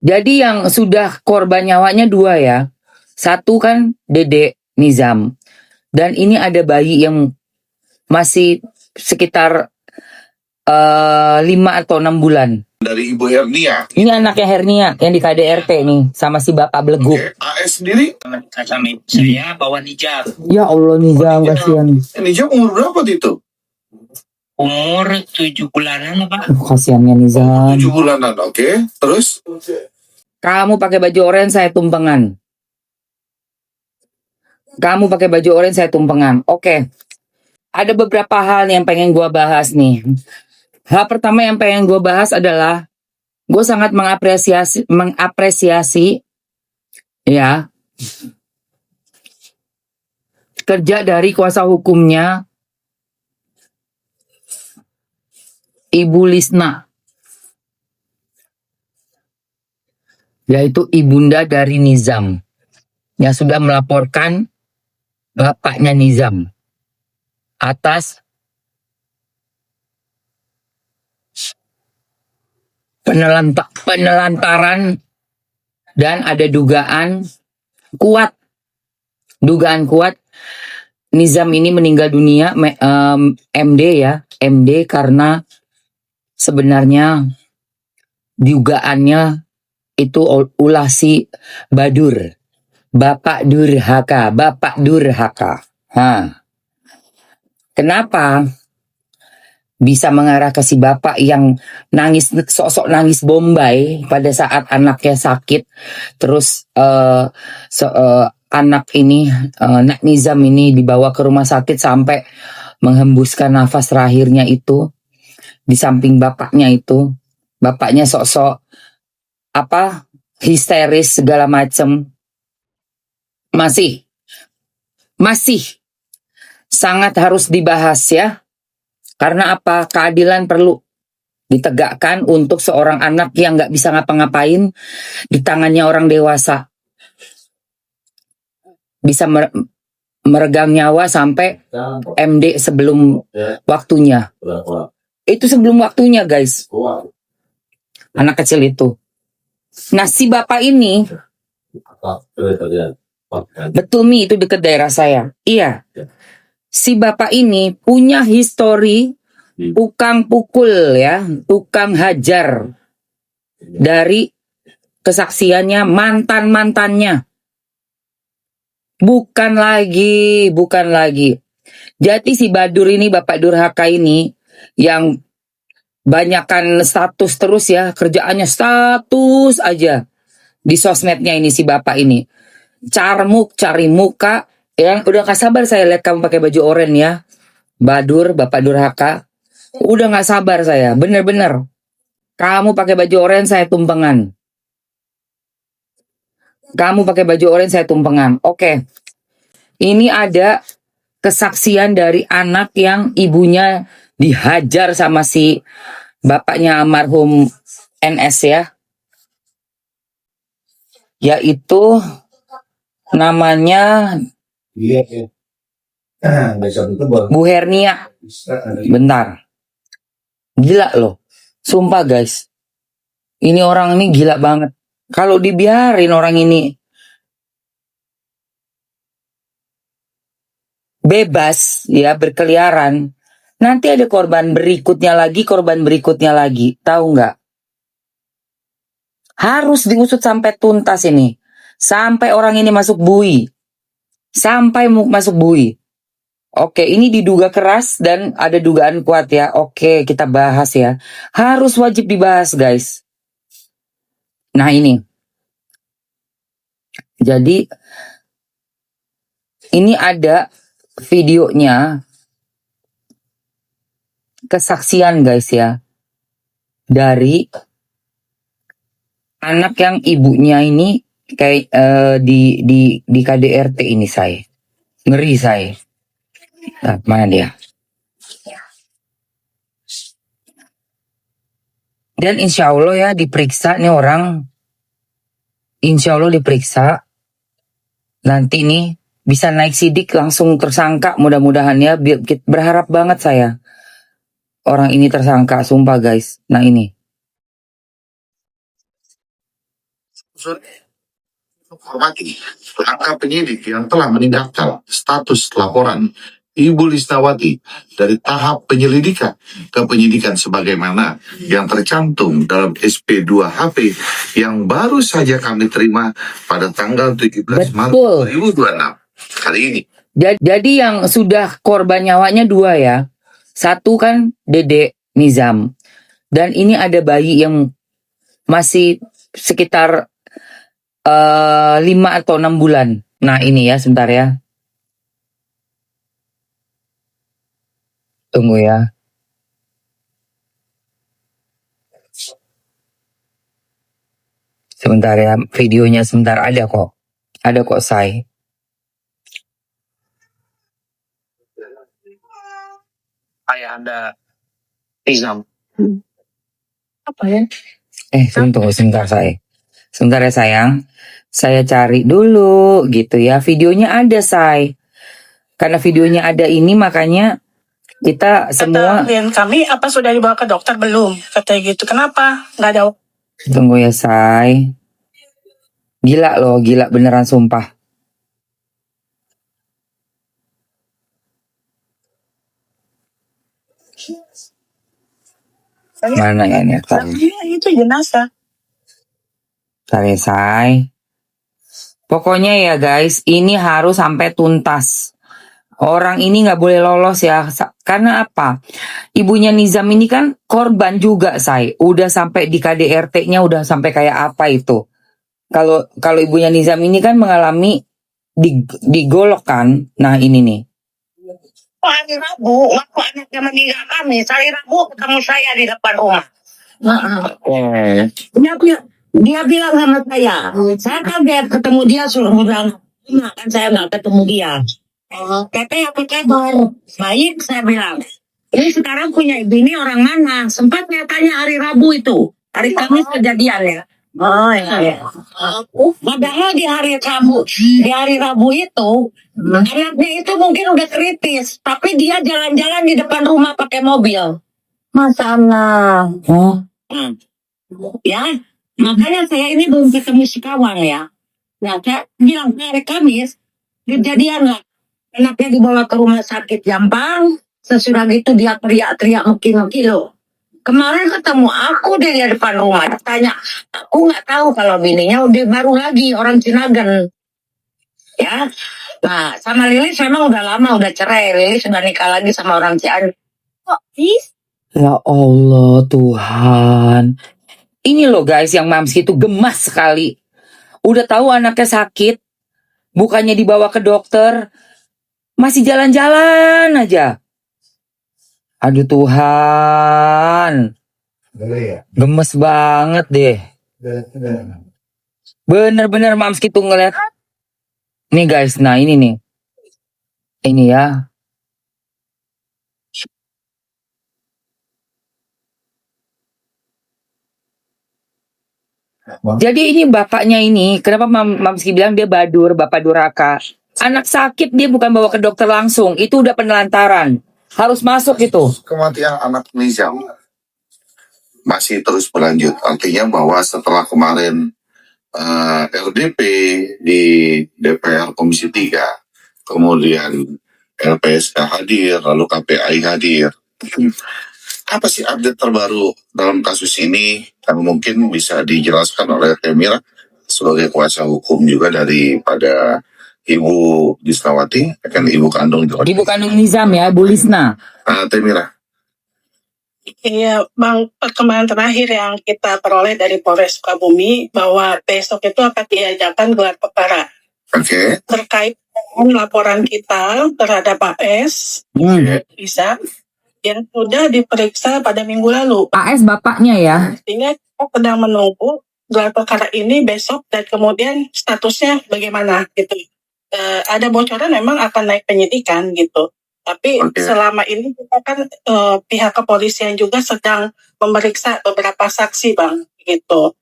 Jadi yang sudah korban nyawanya 2 ya. Satu kan Dedek Nizam. Dan ini ada bayi yang masih sekitar 5 atau 6 bulan. Dari Ibu Hernia. Ini anaknya Hernia yang di KDRT nih sama si bapak beleguk. AS sendiri? Saya bawa Nijam. Ya Allah Nizam, kasihan. Nijam umur berapa itu? Umur 7 bulanan Pak. Kasihannya Nizam. 7 bulanan, oke. Terus? Kamu pakai baju oranye, saya tumpengan. Kamu pakai baju oranye, saya tumpengan. Oke. Ada beberapa hal yang pengen gua bahas nih. Hal pertama yang pengen gua bahas adalah gue sangat mengapresiasi ya kerja dari kuasa hukumnya Ibu Lisna, yaitu ibunda dari Nizam, yang sudah melaporkan bapaknya Nizam atas penelantaran dan ada dugaan kuat Nizam ini meninggal dunia MD ya, MD karena sebenarnya dugaannya itu ulah si Badur, Bapak Durhaka. Kenapa bisa mengarah ke si bapak yang nangis, sok-sok nangis Bombay pada saat anaknya sakit. Terus anak ini, Nak Nizam ini dibawa ke rumah sakit sampai menghembuskan nafas terakhirnya itu di samping bapaknya itu. Bapaknya sok-sok histeris segala macem. Masih sangat harus dibahas ya. Karena apa? Keadilan perlu ditegakkan untuk seorang anak yang gak bisa ngapa-ngapain di tangannya orang dewasa. Bisa meregang nyawa sampai MD sebelum waktunya. Itu sebelum waktunya guys. Anak kecil itu. Nah si bapak ini, betul Mi, itu dekat daerah saya. Iya. Si bapak ini punya histori tukang pukul ya, tukang hajar dari kesaksiannya mantan-mantannya. Bukan lagi. Jadi si Badur ini, Bapak Durhaka ini yang banyakan status terus ya, kerjaannya status aja di sosmednya ini si bapak ini. Carmuk, cari muka. Ya, udah gak sabar saya lihat kamu pakai baju oranye ya. Badur, Bapak Durhaka. Udah gak sabar saya, bener-bener. Kamu pakai baju oranye, saya tumpengan. Oke. Ini ada kesaksian dari anak yang ibunya dihajar sama si bapaknya almarhum NS ya. Yaitu namanya Bu Hernia. Bentar. Gila loh. Sumpah guys. Ini orang ini gila banget. Kalau dibiarin orang ini bebas ya berkeliaran, nanti ada korban berikutnya lagi. Tahu nggak? Harus diusut sampai tuntas ini. Sampai orang ini masuk bui. Oke, ini diduga keras dan ada dugaan kuat ya. Oke, kita bahas ya. Harus wajib dibahas, guys. Nah, ini. Jadi, ini ada videonya. Kesaksian, guys ya. Dari anak yang ibunya ini kayak di KDRT ini saya. Ngeri saya. Nah, mana dia? Dan insya Allah ya diperiksa nih orang. Insya Allah diperiksa. Nanti nih bisa naik sidik langsung tersangka mudah-mudahan ya. Berharap banget saya. Orang ini tersangka, sumpah guys. Nah ini. Hormati langkah penyidik yang telah meningkatkan status laporan Ibu Lisnawati dari tahap penyelidikan ke penyidikan sebagaimana yang tercantum dalam SP2HP yang baru saja kami terima pada tanggal 17 Maret Betul. 2026 kali ini. Jadi yang sudah korban nyawanya 2 ya. Satu kan Dedek Nizam. Dan ini ada bayi yang masih sekitar 5 atau 6 bulan. Nah ini ya, sebentar ya. Tunggu ya. Sebentar ya, videonya sebentar, ada kok. Ada kok, Say. Ayah Anda Nizam. Apa ya? Tunggu sebentar, Say. Sebentar ya, sayang. Saya cari dulu gitu ya. Videonya ada, Say. Karena videonya ada ini makanya kita semua... Kata klien kami, apa sudah dibawa ke dokter belum? Katanya gitu. Kenapa? Nggak ada. Tunggu ya, Say. Gila loh, gila beneran sumpah. Mana ya ini? Itu jenazah. Bentar ya, Say. Pokoknya ya guys, ini harus sampai tuntas. Orang ini nggak boleh lolos ya. Karena apa? Ibunya Nizam ini kan korban juga, Say. Udah sampai di KDRT-nya udah sampai kayak apa itu. Kalau ibunya Nizam ini kan mengalami digolok kan. Nah ini nih. Hari Rabu, waktu anaknya meninggal kami, hari Rabu ketemu saya di depan rumah. Dia bilang sama saya kaget ketemu dia suruh bilang, kan saya nggak ketemu dia. Teteh apa kabar? Baik, saya bilang. Ini sekarang punya ibu ini orang mana? Sempat saya tanya hari Rabu itu, hari Kamis kejadian ya. Oh iya. Padahal di hari Rabu itu, anaknya itu mungkin udah kritis, tapi dia jalan-jalan di depan rumah pakai mobil. Masalah. Oh, Ya, makanya saya ini belum ketemu si kawan ya. Nah, saya bilang hari Kamis, kejadian lah. Anaknya dibawa ke rumah sakit Jampang, sesudah itu dia teriak-teriak kilo. Kemarin ketemu aku deh di depan rumah, tanya, aku nggak tahu kalau bininya udah baru lagi orang Cinagen, ya. Nah, sama Lilis memang udah lama udah cerai, Lilis sudah nikah lagi sama orang Cianjur. Kok bis? ya Allah Tuhan. Ini loh guys yang Mamski itu gemas sekali. Udah tahu anaknya sakit, bukannya dibawa ke dokter, masih jalan-jalan aja. Aduh Tuhan. Gemes banget deh. Bener-bener Mamski tuh ngeliat. Nih guys, nah ini nih. Ini ya. Jadi ini bapaknya ini, kenapa Mamski bilang dia badur, bapak durhaka. Anak sakit dia bukan bawa ke dokter langsung, itu udah penelantaran. Harus masuk itu. Kematian anak Nizam masih terus berlanjut. Artinya bahwa setelah kemarin LDP di DPR Komisi 3, kemudian LPSK hadir, lalu KPI hadir. Apa sih update terbaru dalam kasus ini? Yang mungkin bisa dijelaskan oleh Temira sebagai kuasa hukum juga daripada Ibu Lisnawati, akan ibu kandung Ibu kandung Nizam ya, Bu Lisna. Temira. Iya, Bang, perkembangan terakhir yang kita peroleh dari Polres Sukabumi bahwa besok itu akan diajakkan gelar perkara Oke. terkait dengan laporan kita terhadap AS bisa yang sudah diperiksa pada minggu lalu. AS bapaknya ya. Artinya kita sedang menunggu gelar perkara ini besok dan kemudian statusnya bagaimana gitu. Ada bocoran memang akan naik penyidikan gitu. Tapi selama ini kita kan pihak kepolisian juga sedang memeriksa beberapa saksi, Bang, gitu.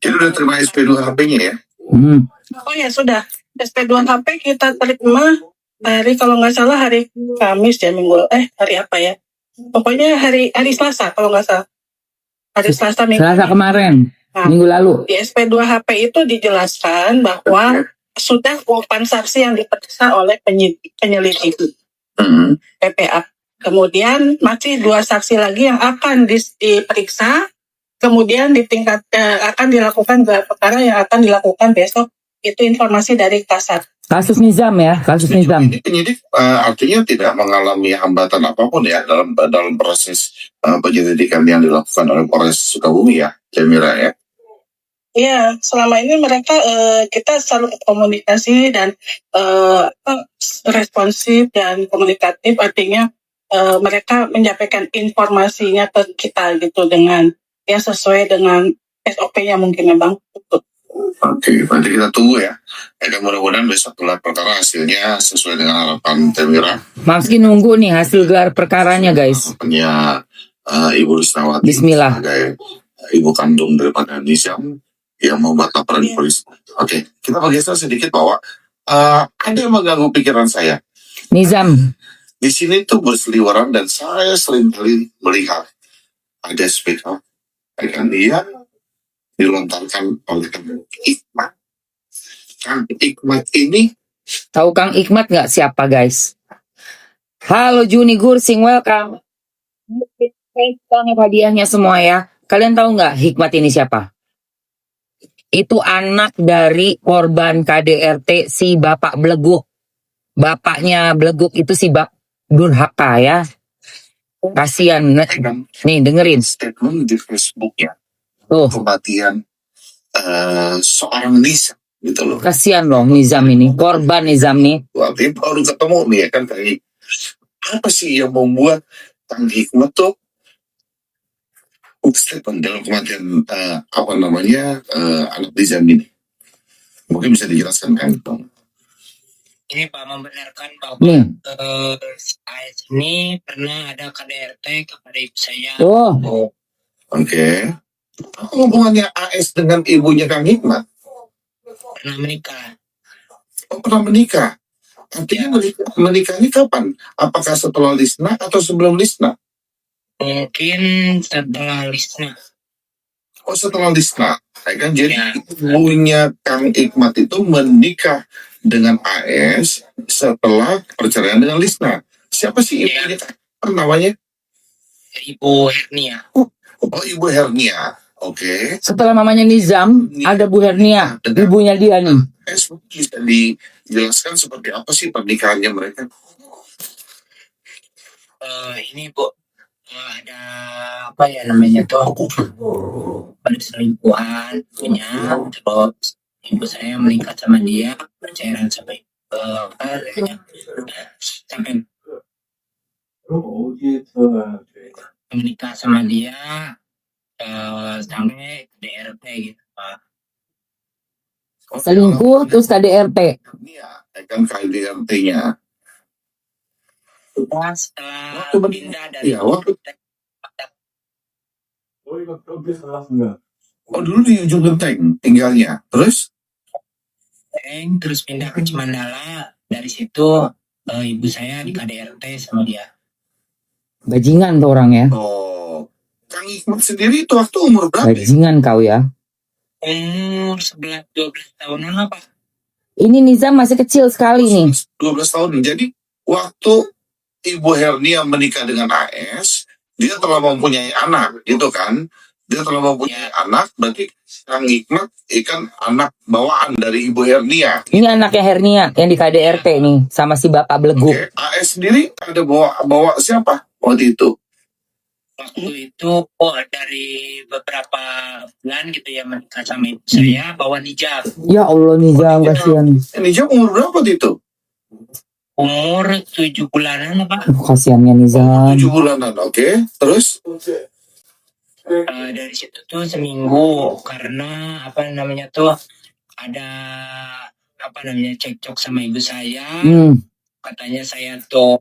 Jadi udah terima SP2HP-nya ya? Oh ya sudah, SP2HP kita terima hari kalau nggak salah hari Kamis ya hari apa ya? Pokoknya hari Selasa kalau nggak salah. Hari Selasa minggu. Selasa kemarin. Nah, Minggu lalu. di SP2HP itu dijelaskan bahwa sudah 8 saksi yang diperiksa oleh penyelidik PPA. Kemudian masih 2 saksi lagi yang akan diperiksa, kemudian akan dilakukan gelar perkara yang akan dilakukan besok. Itu informasi dari Kasat. Kasus Nizam ya, kasus Nizam. Ini penyidik artinya tidak mengalami hambatan apapun ya dalam proses penyelidikan yang dilakukan oleh Polres Sukabumi ya, Jamira ya. Iya, selama ini mereka kita selalu komunikasi dan responsif dan komunikatif, artinya mereka menyampaikan informasinya ke kita gitu dengan ya sesuai dengan SOP-nya mungkin ya Bang. Oke, nanti kita tunggu ya. Dan mudah-mudahan besok gelar perkara hasilnya sesuai dengan harapan Jamira. Mamski nunggu nih hasil gelar perkaranya guys. Harapannya Ibu Risnawati Bismillah. sebagai ibu kandung daripada Nizam yang membuat laporan di polisi. Oke, kita bergeser sedikit bahwa ada yang mengganggu pikiran saya. Nizam. Di sini tuh berseliweran dan saya sering kali melihat ada speak up. Dan dia dilontarkan oleh Kang Ikmat. Kang Ikmat ini Tahu Kang Ikmat nggak siapa guys? Halo Juni Gursing, welcome. Banget hadiahnya semua ya. Kalian tahu nggak Hikmat ini siapa? Itu anak dari korban KDRT si Bapak Bleguk. Bapaknya Bleguk itu si Bak Durhaka ya. Kasian. Nih dengerin. statement di Facebooknya Tuh, kematian seorang Nizam gitu loh. kasian loh Nizam ini. Korban Nizam nih. Artinya baru ketemu nih ya kan kayak apa sih yang membuat Kang Hikmat tuh statement dalam kematian anak Nizam ini? Mungkin bisa dijelaskan kan? Ini Pak membenarkan bahwa Nih. AS ini pernah ada KDRT kepada ibu saya. Oh, Oke. Apa hubungannya AS dengan ibunya Kang Hikmat? Pernah menikah. Oh, pernah menikah. Artinya menikahnya kapan? Apakah setelah Lisna atau sebelum Lisna? Mungkin setelah Lisna. Oh, setelah Lisna. Ya kan? Jadi ibunya Kang Hikmat itu menikah dengan AS setelah perceraian dengan Lisna. Siapa sih ibunya? Apa namanya? Ibu Hernia. Oh, Ibu Hernia. Oke. setelah mamanya Nizam ada Bu Hernia, ibunya dia nih. AS bisa dijelaskan seperti apa sih pernikahannya mereka? Ini Bu, ada apa ya namanya tuh? Perselingkuhan punya. Terus ibu saya menikah sama dia, pacaran sampai sampai menikah sama dia sampai DRT gitu Pak. Selingkuh terus KDRT. Iya, kan KDRT-nya. Setelah Waktu pindah dari Iya, waktu dulu di ujung genteng tinggalnya. Terus? terus pindah ke Cimandala. Dari situ ibu saya di KDRT sama dia. Bajingan tuh orang ya. Oh, Kang Hikmat sendiri itu waktu umur berapa? Bajingan kau ya. Umur 11-12 tahunan lah Pak. Ini Nizam masih kecil sekali nih. 12 tahun. Jadi waktu Ibu Hernia menikah dengan AS, dia telah mempunyai anak, gitu kan? Dia telah mempunyai anak, berarti Kang Hikmat ikan anak bawaan dari Ibu Hernia. Ini anaknya Hernia yang di KDRT nih sama si Bapak Bleguk. Oke, AS sendiri ada bawa siapa waktu itu? Waktu itu dari beberapa bulan gitu ya menikah sama ibu saya bawa hijab. Ya Allah Nizam kasihan. Ini jam umur berapa waktu itu? Umur 7 bulanan Pak. Kasihannya Nizam. 7 bulanan, oke. Terus? Dari situ tuh seminggu karena apa namanya tuh ada apa namanya cekcok sama ibu saya. Katanya saya tuh